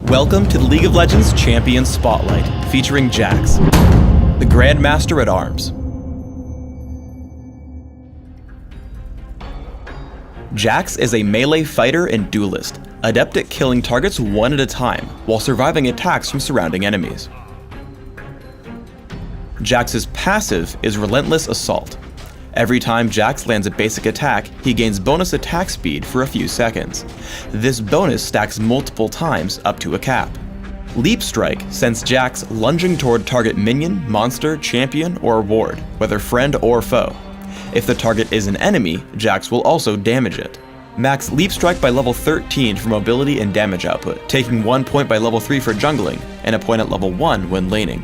Welcome to the League of Legends Champion Spotlight, featuring Jax, the Grandmaster at Arms. Jax is a melee fighter and duelist, adept at killing targets one at a time, while surviving attacks from surrounding enemies. Jax's passive is Relentless Assault. Every time Jax lands a basic attack, he gains bonus attack speed for a few seconds. This bonus stacks multiple times up to a cap. Leap Strike sends Jax lunging toward target minion, monster, champion, or ward, whether friend or foe. If the target is an enemy, Jax will also damage it. Max Leap Strike by level 13 for mobility and damage output, taking 1 point by level 3 for jungling, and a point at level 1 when laning.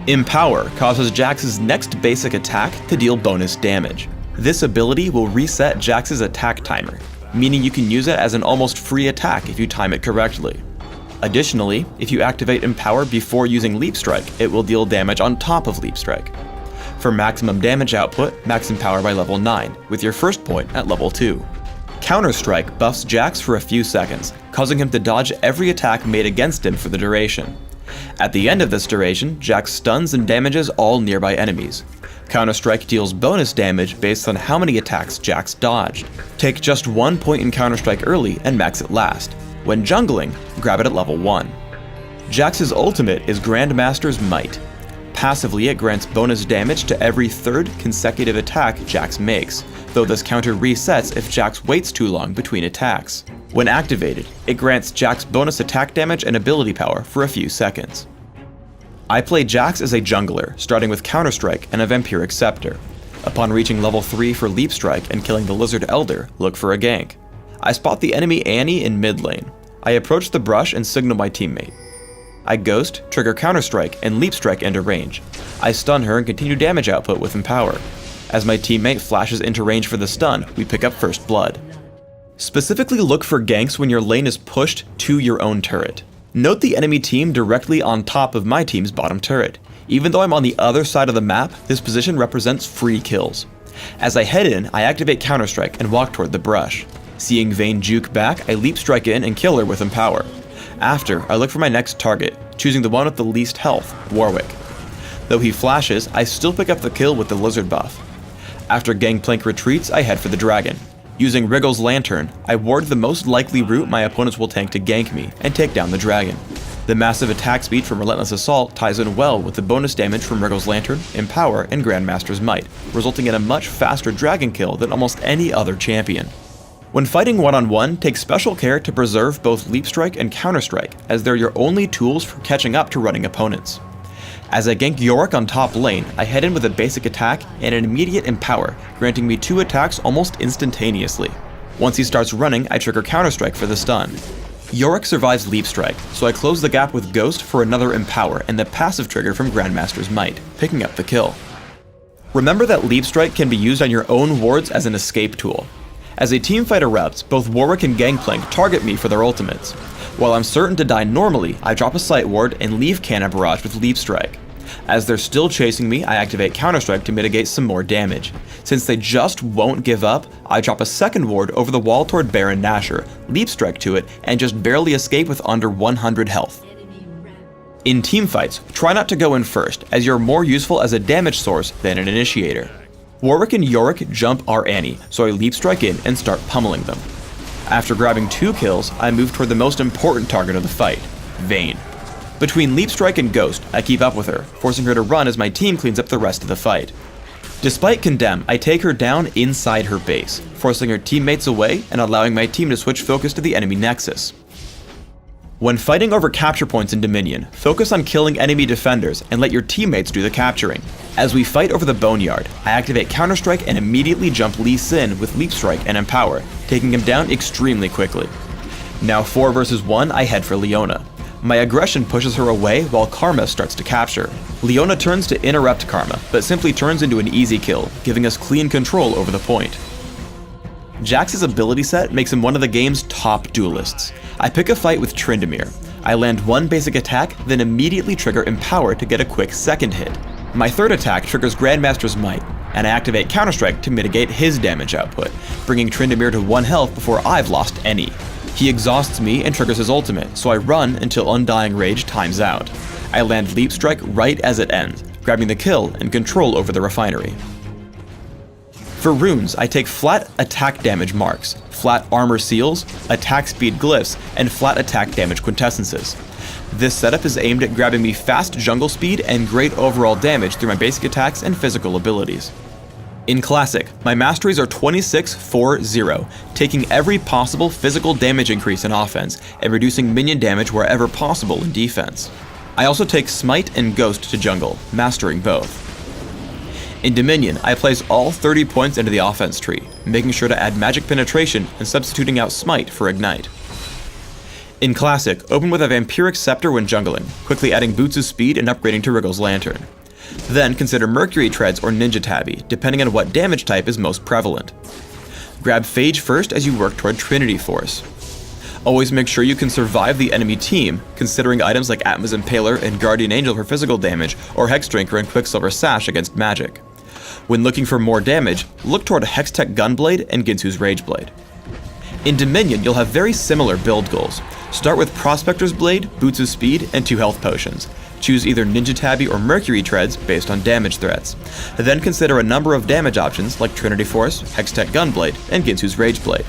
Empower causes Jax's next basic attack to deal bonus damage. This ability will reset Jax's attack timer, meaning you can use it as an almost free attack if you time it correctly. Additionally, if you activate Empower before using Leap Strike, it will deal damage on top of Leap Strike. For maximum damage output, max Empower by level 9, with your first point at level 2. Counter Strike buffs Jax for a few seconds, causing him to dodge every attack made against him for the duration. At the end of this duration, Jax stuns and damages all nearby enemies. Counter-Strike deals bonus damage based on how many attacks Jax dodged. Take just 1 point in Counter-Strike early and max it last. When jungling, grab it at level 1. Jax's ultimate is Grandmaster's Might. Passively, it grants bonus damage to every third consecutive attack Jax makes, though this counter resets if Jax waits too long between attacks. When activated, it grants Jax bonus attack damage and ability power for a few seconds. I play Jax as a jungler, starting with Counter-Strike and a Vampiric Scepter. Upon reaching level 3 for Leap Strike and killing the Lizard Elder, look for a gank. I spot the enemy Annie in mid lane. I approach the brush and signal my teammate. I Ghost, trigger Counter-Strike, and Leap Strike into range. I stun her and continue damage output with Empower. As my teammate flashes into range for the stun, we pick up first blood. Specifically look for ganks when your lane is pushed to your own turret. Note the enemy team directly on top of my team's bottom turret. Even though I'm on the other side of the map, this position represents free kills. As I head in, I activate Counter-Strike and walk toward the brush. Seeing Vayne juke back, I Leap Strike in and kill her with Empower. After, I look for my next target, choosing the one with the least health, Warwick. Though he flashes, I still pick up the kill with the Lizard buff. After Gangplank retreats, I head for the dragon. Using Wriggle's Lantern, I ward the most likely route my opponents will tank to gank me and take down the dragon. The massive attack speed from Relentless Assault ties in well with the bonus damage from Wriggle's Lantern, Empower, and Grandmaster's Might, resulting in a much faster dragon kill than almost any other champion. When fighting one-on-one, take special care to preserve both Leap Strike and Counter Strike, as they're your only tools for catching up to running opponents. As I gank Yorick on top lane, I head in with a basic attack and an immediate Empower, granting me 2 attacks almost instantaneously. Once he starts running, I trigger Counter-Strike for the stun. Yorick survives Leap Strike, so I close the gap with Ghost for another Empower and the passive trigger from Grandmaster's Might, picking up the kill. Remember that Leap Strike can be used on your own wards as an escape tool. As a teamfight erupts, both Warwick and Gangplank target me for their ultimates. While I'm certain to die normally, I drop a Sight Ward and leave Cannon Barrage with Leap Strike. As they're still chasing me, I activate Counter-Strike to mitigate some more damage. Since they just won't give up, I drop a second ward over the wall toward Baron Nashor, Leap Strike to it, and just barely escape with under 100 health. In teamfights, try not to go in first, as you're more useful as a damage source than an initiator. Warwick and Yorick jump our Annie, so I Leap Strike in and start pummeling them. After grabbing 2 kills, I move toward the most important target of the fight, Vayne. Between Leap Strike and Ghost, I keep up with her, forcing her to run as my team cleans up the rest of the fight. Despite Condemn, I take her down inside her base, forcing her teammates away and allowing my team to switch focus to the enemy nexus. When fighting over capture points in Dominion, focus on killing enemy defenders and let your teammates do the capturing. As we fight over the Boneyard, I activate Counter-Strike and immediately jump Lee Sin with Leap Strike and Empower, taking him down extremely quickly. Now 4 versus 1, I head for Leona. My aggression pushes her away while Karma starts to capture. Leona turns to interrupt Karma, but simply turns into an easy kill, giving us clean control over the point. Jax's ability set makes him one of the game's top duelists. I pick a fight with Tryndamere. I land 1 basic attack, then immediately trigger Empower to get a quick second hit. My third attack triggers Grandmaster's Might, and I activate Counter-Strike to mitigate his damage output, bringing Tryndamere to 1 health before I've lost any. He exhausts me and triggers his ultimate, so I run until Undying Rage times out. I land Leap Strike right as it ends, grabbing the kill and control over the refinery. For runes, I take flat attack damage marks, flat armor seals, attack speed glyphs, and flat attack damage quintessences. This setup is aimed at grabbing me fast jungle speed and great overall damage through my basic attacks and physical abilities. In Classic, my masteries are 26-4-0, taking every possible physical damage increase in offense and reducing minion damage wherever possible in defense. I also take Smite and Ghost to jungle, mastering both. In Dominion, I place all 30 points into the offense tree, making sure to add magic penetration and substituting out Smite for Ignite. In Classic, open with a Vampiric Scepter when jungling, quickly adding Boots of Speed and upgrading to Wriggle's Lantern. Then consider Mercury Treads or Ninja Tabby, depending on what damage type is most prevalent. Grab Phage first as you work toward Trinity Force. Always make sure you can survive the enemy team, considering items like Atma's Impaler and Guardian Angel for physical damage, or Hexdrinker and Quicksilver Sash against magic. When looking for more damage, look toward Hextech Gunblade and Ginsu's Rageblade. In Dominion, you'll have very similar build goals. Start with Prospector's Blade, Boots of Speed, and 2 health potions. Choose either Ninja Tabby or Mercury Treads based on damage threats. Then consider a number of damage options like Trinity Force, Hextech Gunblade, and Ginsu's Rageblade.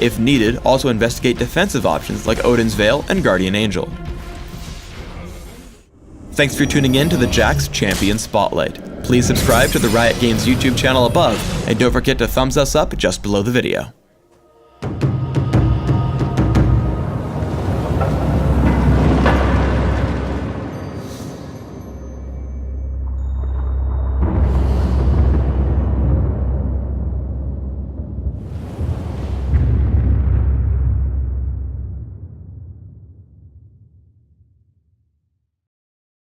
If needed, also investigate defensive options like Odin's Veil and Guardian Angel. Thanks for tuning in to the Jax Champion Spotlight. Please subscribe to the Riot Games YouTube channel above, and don't forget to thumbs us up just below the video.